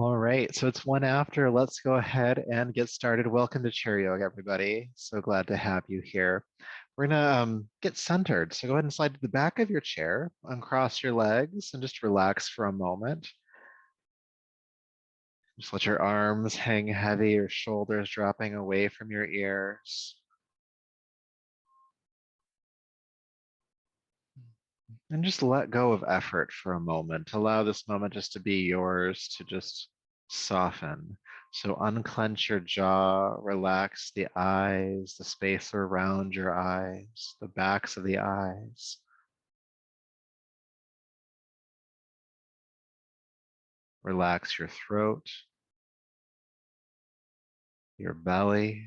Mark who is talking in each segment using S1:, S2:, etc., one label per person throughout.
S1: All right, so it's 1 after. Let's go ahead and get started. Welcome to Chair Yoga, everybody. So glad to have you here. We're gonna get centered. So go ahead and slide to the back of your chair, uncross your legs, and just relax for a moment. Just let your arms hang heavy, your shoulders dropping away from your ears. And just let go of effort for a moment. Allow this moment just to be yours to just soften. So unclench your jaw, relax the eyes, the space around your eyes, the backs of the eyes. Relax your throat, your belly.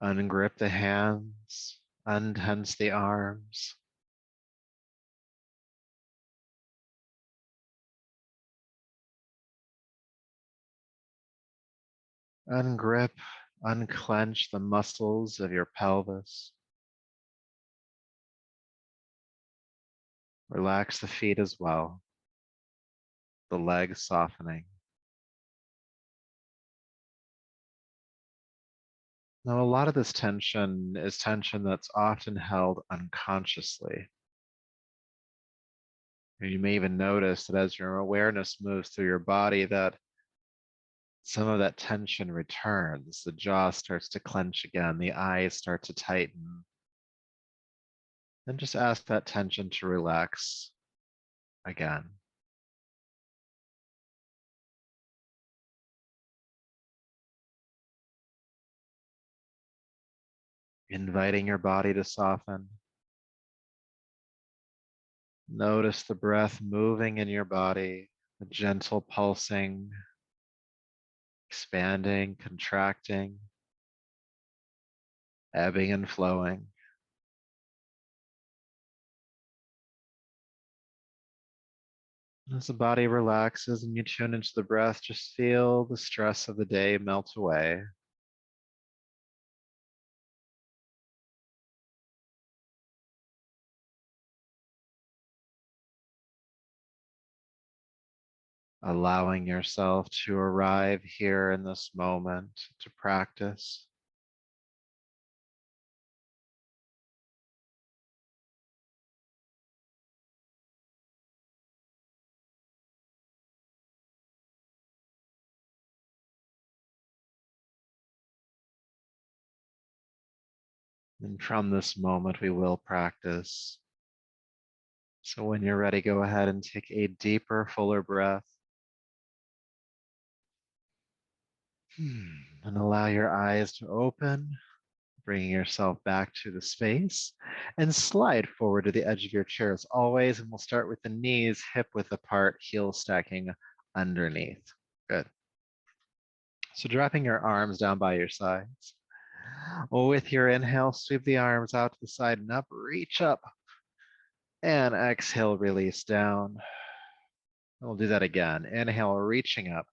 S1: Ungrip the hands, untense the arms. Ungrip, unclench the muscles of your pelvis. Relax the feet as well, the legs softening. Now, a lot of this tension is tension that's often held unconsciously. And you may even notice that as your awareness moves through your body, that some of that tension returns. The jaw starts to clench again, the eyes start to tighten. And just ask that tension to relax again. Inviting your body to soften. Notice the breath moving in your body, the gentle pulsing, expanding, contracting, ebbing and flowing. As the body relaxes and you tune into the breath, just feel the stress of the day melt away. Allowing yourself to arrive here in this moment to practice. And from this moment, we will practice. So when you're ready, go ahead and take a deeper, fuller breath. And allow your eyes to open, bringing yourself back to the space, and slide forward to the edge of your chair as always. And we'll start with the knees hip width apart, heels stacking underneath. Good. So dropping your arms down by your sides. With your inhale, sweep the arms out to the side and up, reach up. And exhale, release down. We'll do that again. Inhale, reaching up.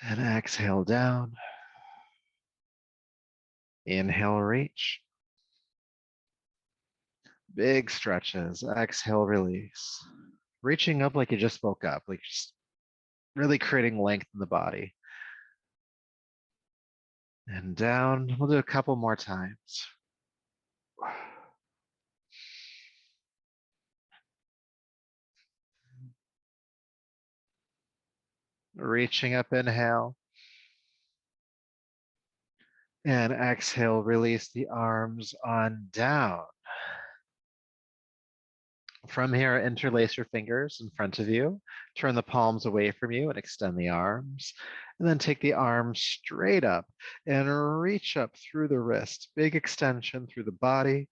S1: And exhale down. Inhale, reach. Big stretches. Exhale, release. Reaching up like you just woke up, like just really creating length in the body. And down. We'll do a couple more times. Reaching up, inhale. And exhale, release the arms on down. From here, interlace your fingers in front of you, turn the palms away from you and extend the arms. And then take the arms straight up and reach up through the wrist. Big extension through the body.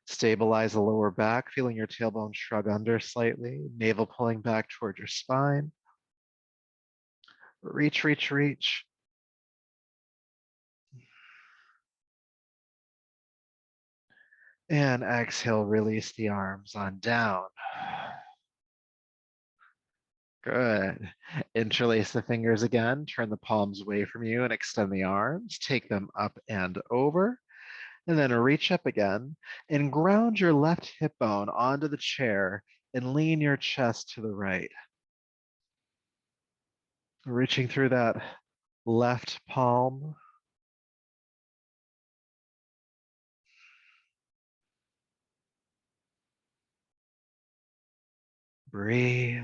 S1: Stabilize the lower back, feeling your tailbone shrug under slightly, navel pulling back toward your spine. Reach, reach, reach. And exhale, release the arms on down. Good. Interlace the fingers again, turn the palms away from you and extend the arms. Take them up and over. And then reach up again and ground your left hip bone onto the chair and lean your chest to the right. Reaching through that left palm. Breathe.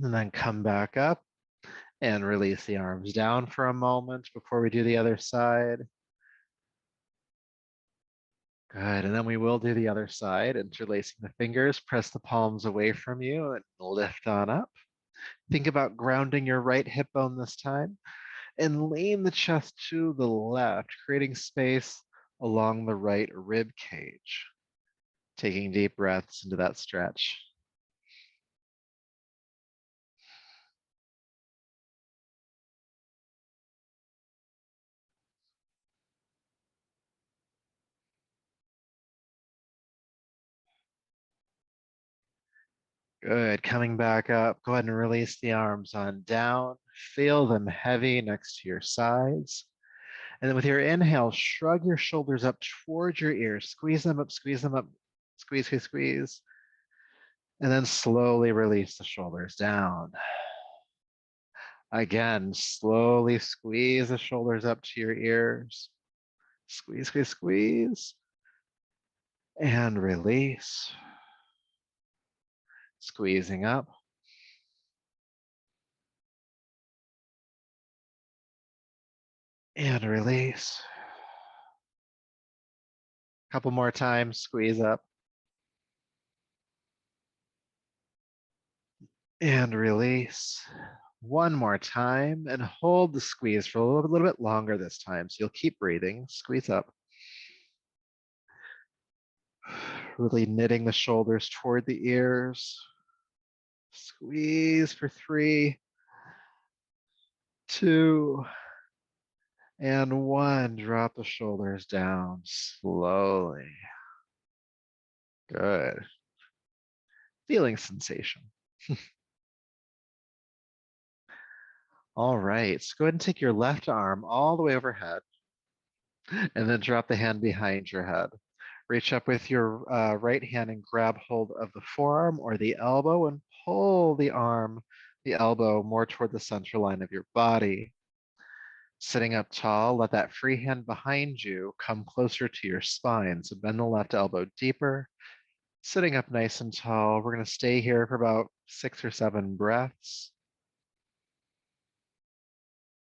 S1: And then come back up and release the arms down for a moment before we do the other side. Good, and then we will do the other side, interlacing the fingers, press the palms away from you and lift on up. Think about grounding your right hip bone this time and lean the chest to the left, creating space along the right rib cage. Taking deep breaths into that stretch. Good, coming back up, go ahead and release the arms on down. Feel them heavy next to your sides. And then with your inhale, shrug your shoulders up towards your ears. Squeeze them up, squeeze them up, squeeze, squeeze, squeeze. And then slowly release the shoulders down. Again, slowly squeeze the shoulders up to your ears. Squeeze, squeeze, squeeze. And release. Squeezing up. And release. Couple more times, squeeze up. And release. One more time and hold the squeeze for a little bit longer this time. So you'll keep breathing, squeeze up. Really knitting the shoulders toward the ears. Squeeze for 3, 2, and 1. Drop the shoulders down slowly. Good. Feeling sensation. All right, so go ahead and take your left arm all the way overhead and then drop the hand behind your head. Reach up with your right hand and grab hold of the forearm or the elbow and pull the arm, the elbow more toward the center line of your body. Sitting up tall, let that free hand behind you come closer to your spine. So bend the left elbow deeper. Sitting up nice and tall. We're going to stay here for about 6 or 7 breaths.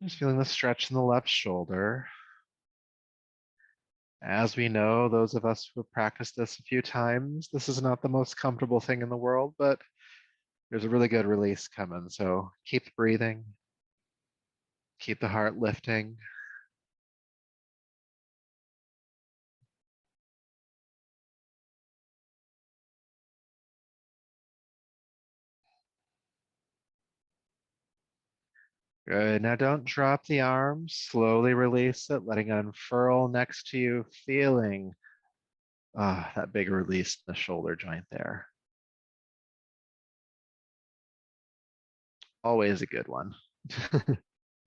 S1: Just feeling the stretch in the left shoulder. As we know, those of us who have practiced this a few times, this is not the most comfortable thing in the world, but there's a really good release coming. So keep breathing, keep the heart lifting. Good. Now don't drop the arms. Slowly release it, letting it unfurl next to you, feeling that big release in the shoulder joint there. Always a good one.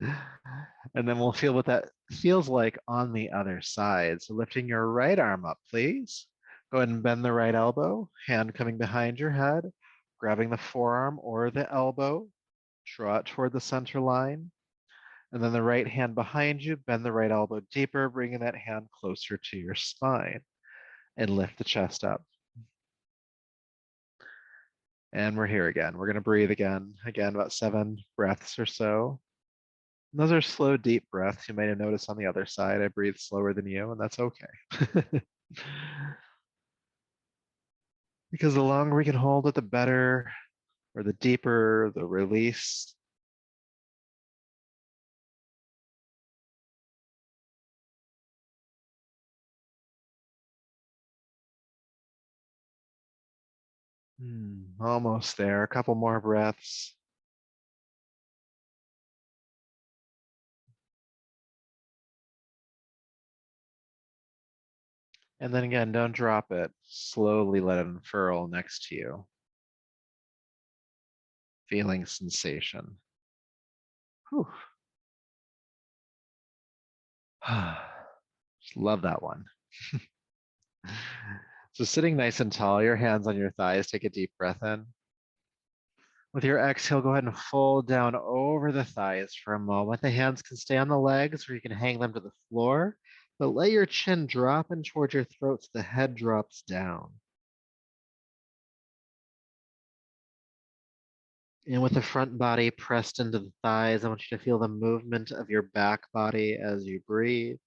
S1: And then we'll feel what that feels like on the other side. So lifting your right arm up, please. Go ahead and bend the right elbow, hand coming behind your head, grabbing the forearm or the elbow, draw it toward the center line. And then the right hand behind you, bend the right elbow deeper, bringing that hand closer to your spine and lift the chest up. And we're here again. We're going to breathe again, about 7 breaths or so. And those are slow, deep breaths. You might have noticed on the other side, I breathe slower than you, and that's okay. Because the longer we can hold it, the better, or the deeper the release. Almost there. A couple more breaths. And then again, don't drop it. Slowly let it unfurl next to you. Feeling sensation. Whew. Just love that one. So sitting nice and tall, your hands on your thighs, take a deep breath in. With your exhale, go ahead and fold down over the thighs for a moment. The hands can stay on the legs or you can hang them to the floor, but let your chin drop in towards your throat so the head drops down. And with the front body pressed into the thighs, I want you to feel the movement of your back body as you breathe.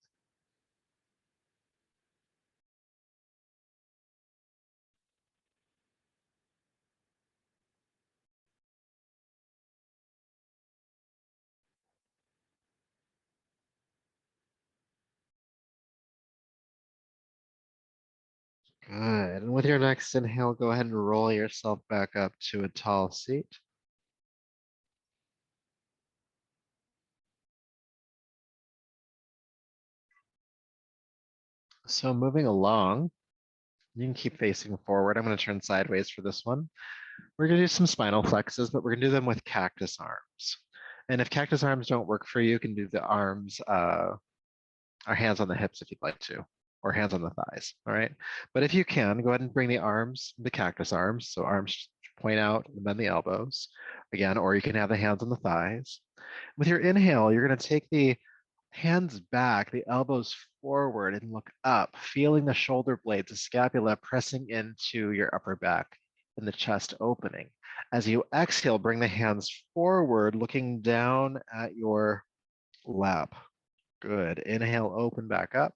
S1: Good. And with your next inhale, go ahead and roll yourself back up to a tall seat. So moving along, you can keep facing forward. I'm going to turn sideways for this one. We're going to do some spinal flexes, but we're going to do them with cactus arms. And if cactus arms don't work for you, you can do the arms, or hands on the hips if you'd like to, or hands on the thighs. All right. But if you can, go ahead and bring the arms, the cactus arms. So arms point out and bend the elbows again, or you can have the hands on the thighs. With your inhale, you're going to take the hands back, the elbows forward, and look up, feeling the shoulder blades, the scapula pressing into your upper back and the chest opening. As you exhale, bring the hands forward, looking down at your lap. Good. Inhale, open back up.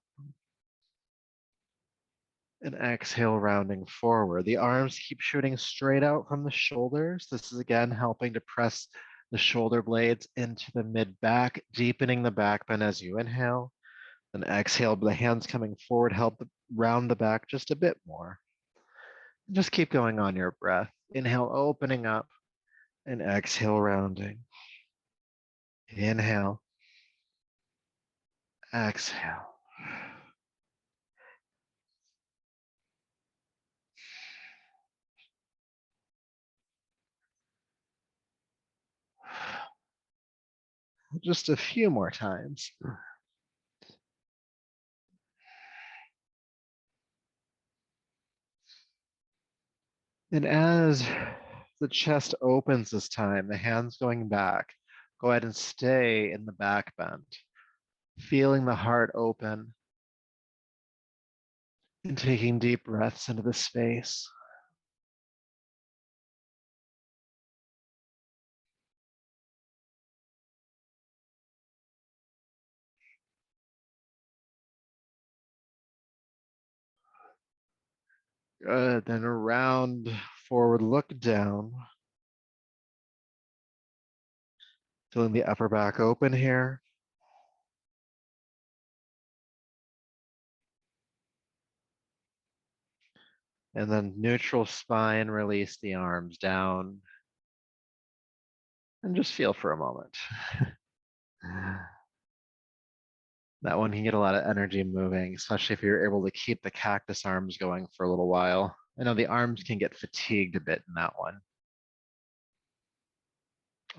S1: And exhale, rounding forward. The arms keep shooting straight out from the shoulders. This is again helping to press the shoulder blades into the mid back, deepening the back bend as you inhale. And exhale, the hands coming forward help round the back just a bit more. Just keep going on your breath. Inhale, opening up, and exhale, rounding. Inhale, exhale. Just a few more times. And as the chest opens this time, the hands going back, go ahead and stay in the back bend, feeling the heart open and taking deep breaths into the space. Good. Then around forward, look down, feeling the upper back open here. And then neutral spine, release the arms down and just feel for a moment. That one can get a lot of energy moving, especially if you're able to keep the cactus arms going for a little while. I know the arms can get fatigued a bit in that one.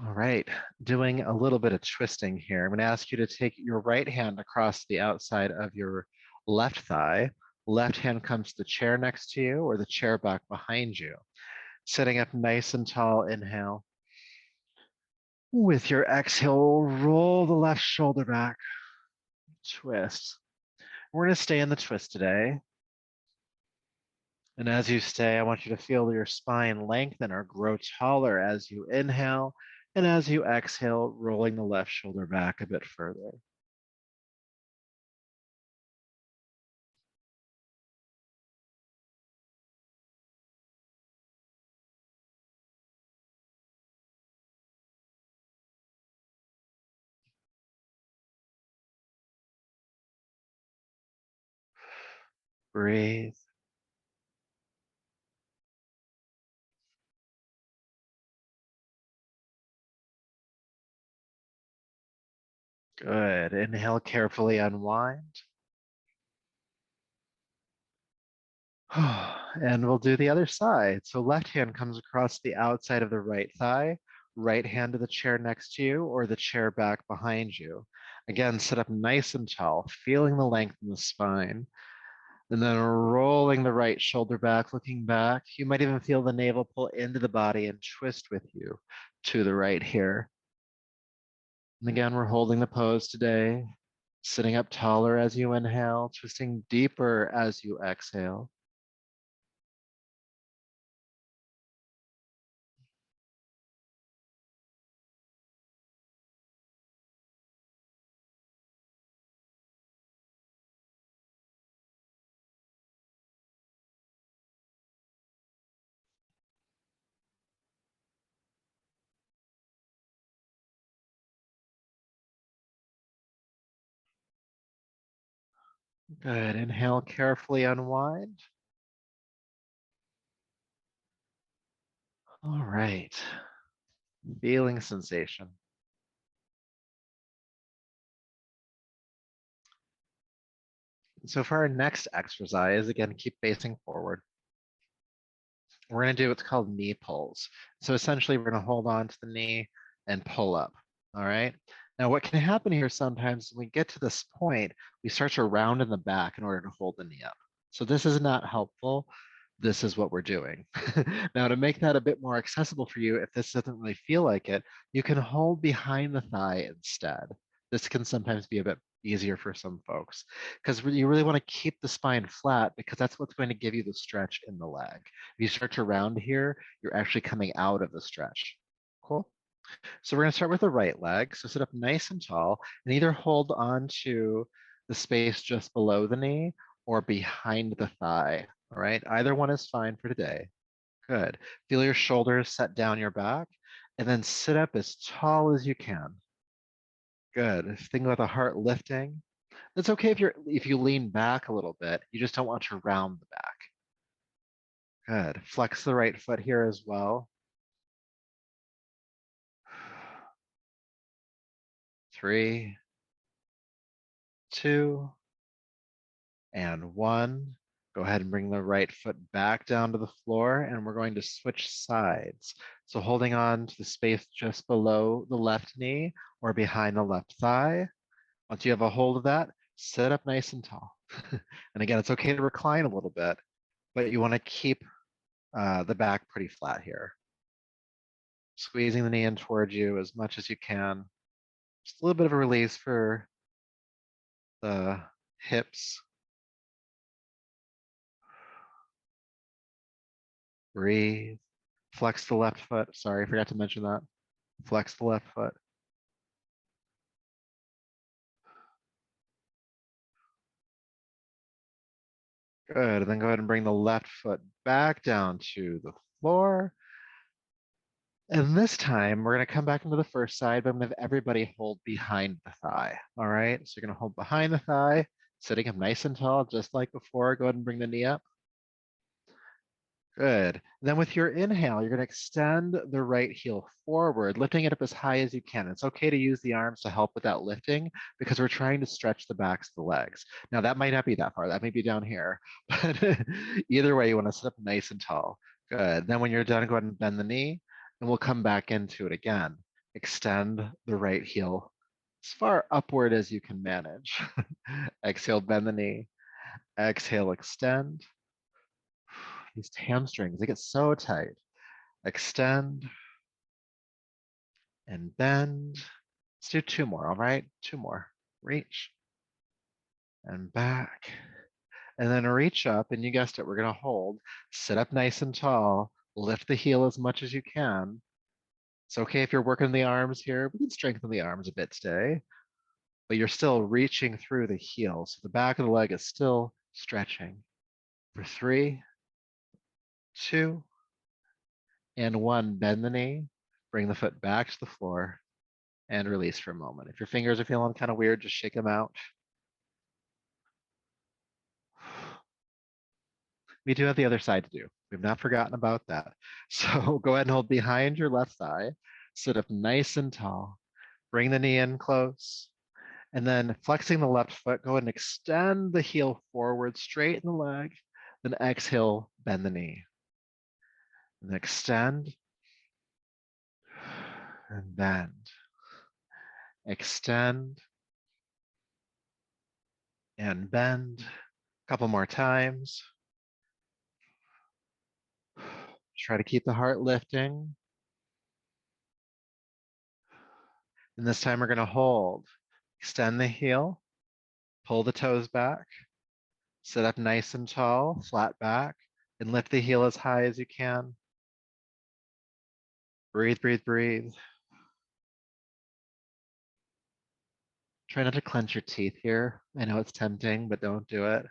S1: All right, doing a little bit of twisting here. I'm going to ask you to take your right hand across the outside of your left thigh. Left hand comes to the chair next to you or the chair back behind you. Sitting up nice and tall, inhale. With your exhale, roll the left shoulder back, twist. We're going to stay in the twist today. And as you stay, I want you to feel your spine lengthen or grow taller as you inhale. And as you exhale, rolling the left shoulder back a bit further. Breathe. Good. Inhale, carefully unwind. And we'll do the other side. So left hand comes across the outside of the right thigh, right hand to the chair next to you or the chair back behind you. Again, sit up nice and tall, feeling the length in the spine. And then rolling the right shoulder back, looking back. You might even feel the navel pull into the body and twist with you to the right here. And again, we're holding the pose today, sitting up taller as you inhale, twisting deeper as you exhale. Good. Inhale, carefully unwind. All right. Feeling sensation. So for our next exercise, again, keep facing forward. We're going to do what's called knee pulls. So essentially, we're going to hold on to the knee and pull up. All right. Now, what can happen here sometimes when we get to this point, we start to round in the back in order to hold the knee up. So this is not helpful. This is what we're doing. Now, to make that a bit more accessible for you, if this doesn't really feel like it, you can hold behind the thigh instead. This can sometimes be a bit easier for some folks because you really want to keep the spine flat because that's what's going to give you the stretch in the leg. If you start to round here, you're actually coming out of the stretch. Cool. So we're going to start with the right leg. So sit up nice and tall and either hold on to the space just below the knee or behind the thigh. All right. Either one is fine for today. Good. Feel your shoulders set down your back and then sit up as tall as you can. Good. Think about the heart lifting. It's okay if you lean back a little bit. You just don't want to round the back. Good. Flex the right foot here as well. 3, 2, and 1. Go ahead and bring the right foot back down to the floor, and we're going to switch sides. So holding on to the space just below the left knee or behind the left thigh. Once you have a hold of that, sit up nice and tall. And again, it's okay to recline a little bit, but you want to keep the back pretty flat here. Squeezing the knee in towards you as much as you can. Just a little bit of a release for the hips. Breathe. Flex the left foot. Sorry, I forgot to mention that. Flex the left foot. Good. And then go ahead and bring the left foot back down to the floor. And this time we're going to come back into the first side, but I'm going to have everybody hold behind the thigh. All right. So you're going to hold behind the thigh, sitting up nice and tall, just like before. Go ahead and bring the knee up. Good. Then with your inhale, you're going to extend the right heel forward, lifting it up as high as you can. It's okay to use the arms to help with that lifting because we're trying to stretch the backs of the legs. Now, that might not be that far. That may be down here. But either way, you want to sit up nice and tall. Good. Then when you're done, go ahead and bend the knee, and we'll come back into it again. Extend the right heel as far upward as you can manage. Exhale, bend the knee. Exhale, extend. These hamstrings, they get so tight. Extend and bend. Let's do 2 more, all right? 2 more. Reach and back. And then reach up, and you guessed it, we're gonna hold. Sit up nice and tall. Lift the heel as much as you can. It's okay if you're working the arms here. We can strengthen the arms a bit today, but you're still reaching through the heel. So the back of the leg is still stretching. For 3, 2, and 1, bend the knee. Bring the foot back to the floor. And release for a moment. If your fingers are feeling kind of weird, just shake them out. We do have the other side to do. We've not forgotten about that. So go ahead and hold behind your left thigh. Sit up nice and tall. Bring the knee in close. And then flexing the left foot, go ahead and extend the heel forward, straighten the leg. Then exhale, bend the knee. And extend and bend. Extend and bend. Couple more times. Try to keep the heart lifting. And this time we're going to hold. Extend the heel, pull the toes back, sit up nice and tall, flat back, and lift the heel as high as you can. Breathe, breathe, breathe. Try not to clench your teeth here. I know it's tempting, but don't do it.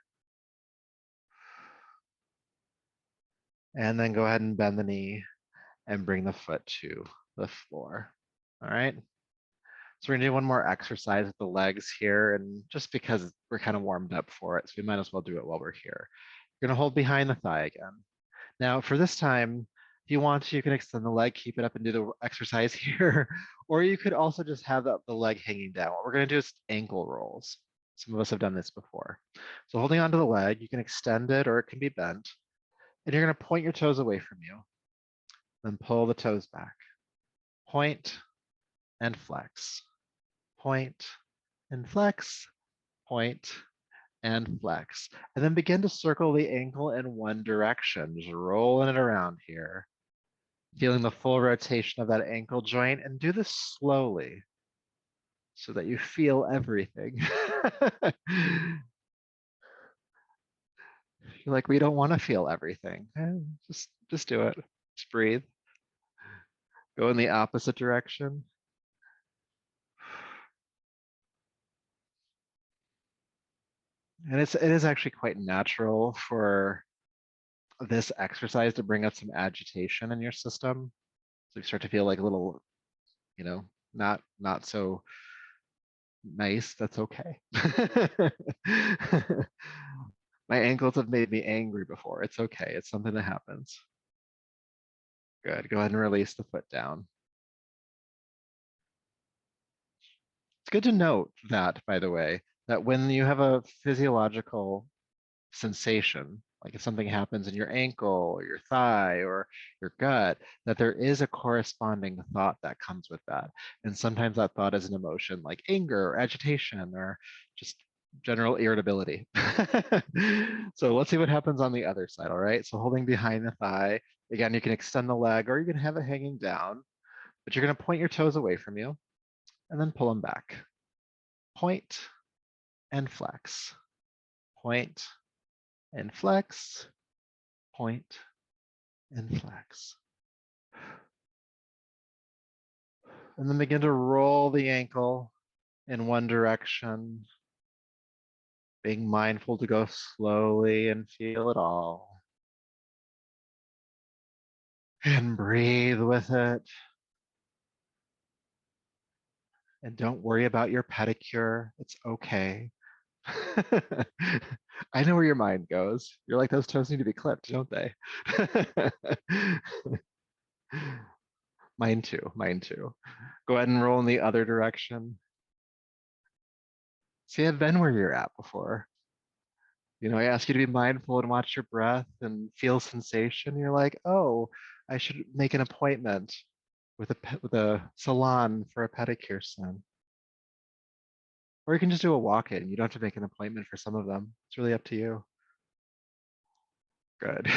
S1: And then go ahead and bend the knee and bring the foot to the floor. All right. So we're gonna do one more exercise with the legs here, and just because we're kind of warmed up for it, so we might as well do it while we're here. You're gonna hold behind the thigh again. Now for this time, if you want to, you can extend the leg, keep it up and do the exercise here, or you could also just have the leg hanging down. What we're gonna do is ankle rolls. Some of us have done this before. So holding onto the leg, you can extend it or it can be bent, and you're gonna point your toes away from you, then pull the toes back. Point and flex. Point and flex, point and flex. And then begin to circle the ankle in one direction, just rolling it around here. Feeling the full rotation of that ankle joint, and do this slowly so that you feel everything. You're like, we don't want to feel everything. Just do it. Just breathe. Go in the opposite direction. And it is actually quite natural for this exercise to bring up some agitation in your system. So you start to feel like a little, you know, not so nice. That's okay. My ankles have made me angry before. It's okay. It's something that happens. Good. Go ahead and release the foot down. It's good to note that, by the way, that when you have a physiological sensation, like if something happens in your ankle or your thigh or your gut, that there is a corresponding thought that comes with that. And sometimes that thought is an emotion like anger or agitation or just general irritability. So let's see what happens on the other side. All right. So holding behind the thigh, again, you can extend the leg or you can have it hanging down, but you're going to point your toes away from you and then pull them back. Point and flex. Point and flex. Point and flex. And then begin to roll the ankle in one direction, being mindful to go slowly and feel it all. And breathe with it. And don't worry about your pedicure. It's okay. I know where your mind goes. You're like, those toes need to be clipped, don't they? Mine too, mine too. Go ahead and roll in the other direction. See, I've been where you're at before. You know, I ask you to be mindful and watch your breath and feel sensation. You're like, oh, I should make an appointment with a salon for a pedicure soon. Or you can just do a walk-in. You don't have to make an appointment for some of them. It's really up to you. Good.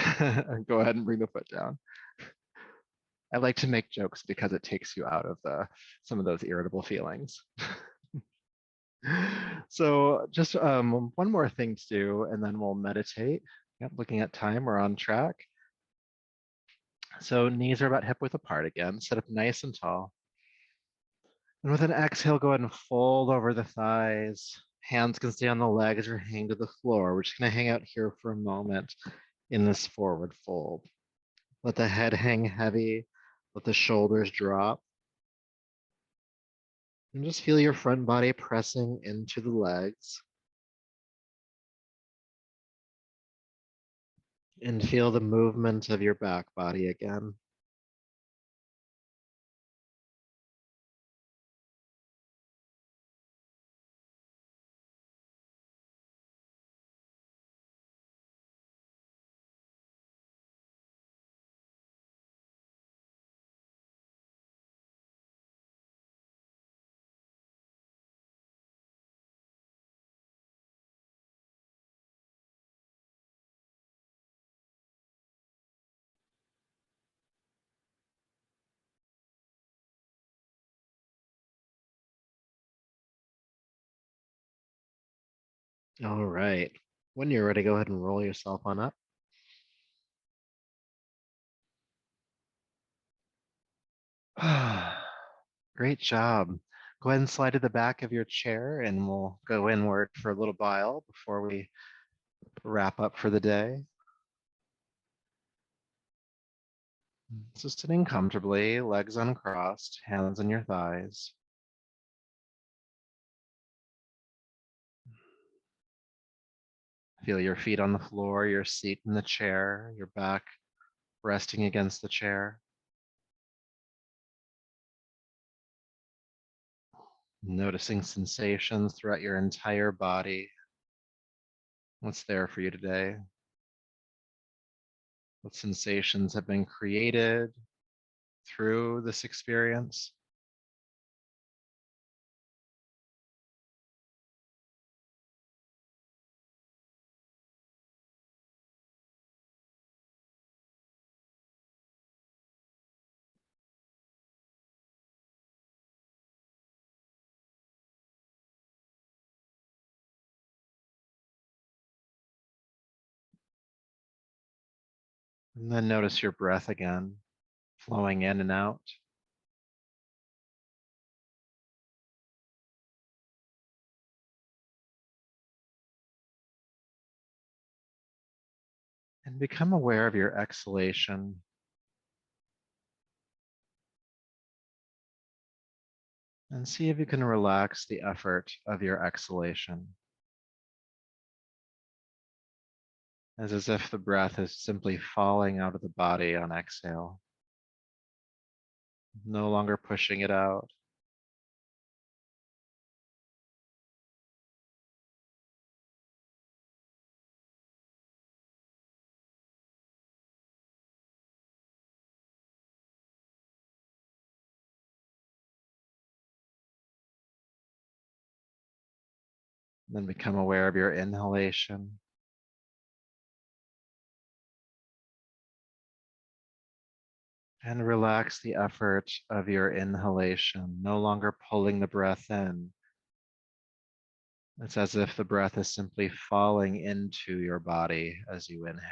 S1: Go ahead and bring the foot down. I like to make jokes because it takes you out of some of those irritable feelings. So just one more thing to do, and then we'll meditate. Yep, looking at time, we're on track. So knees are about hip width apart again. Sit up nice and tall. And with an exhale, go ahead and fold over the thighs. Hands can stay on the legs or hang to the floor. We're just going to hang out here for a moment in this forward fold. Let the head hang heavy. Let the shoulders drop. And just feel your front body pressing into the legs. And feel the movement of your back body again. All right. When you're ready, go ahead and roll yourself on up. Great job. Go ahead and slide to the back of your chair and we'll go inward for a little while before we wrap up for the day. So sitting comfortably, legs uncrossed, hands on your thighs. Feel your feet on the floor, your seat in the chair, your back resting against the chair. Noticing sensations throughout your entire body. What's there for you today? What sensations have been created through this experience? And then notice your breath again, flowing in and out. And become aware of your exhalation. And see if you can relax the effort of your exhalation. As if the breath is simply falling out of the body on exhale, no longer pushing it out. Then become aware of your inhalation. And relax the effort of your inhalation, no longer pulling the breath in. It's as if the breath is simply falling into your body as you inhale.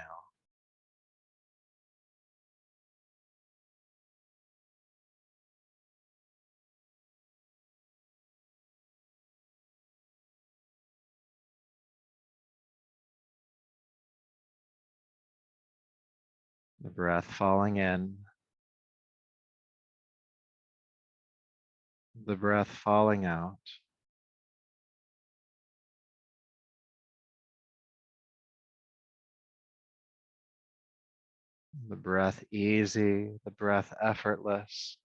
S1: The breath falling in, the breath falling out. The breath easy, the breath effortless.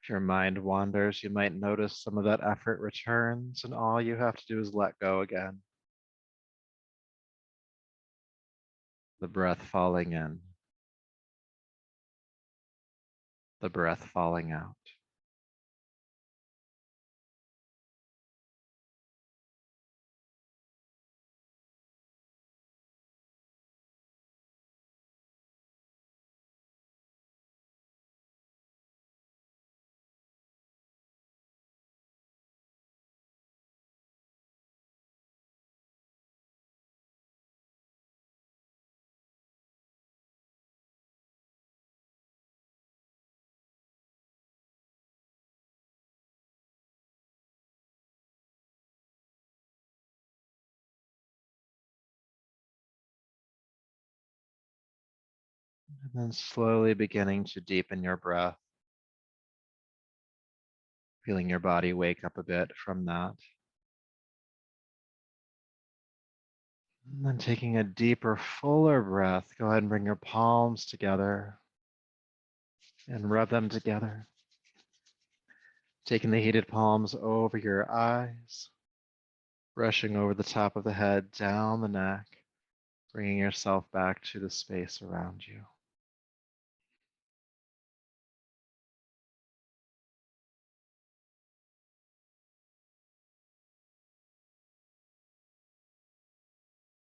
S1: If your mind wanders, you might notice some of that effort returns, and all you have to do is let go again. The breath falling in, the breath falling out. And then slowly beginning to deepen your breath, feeling your body wake up a bit from that. And then taking a deeper, fuller breath, go ahead and bring your palms together and rub them together. Taking the heated palms over your eyes, brushing over the top of the head, down the neck, bringing yourself back to the space around you.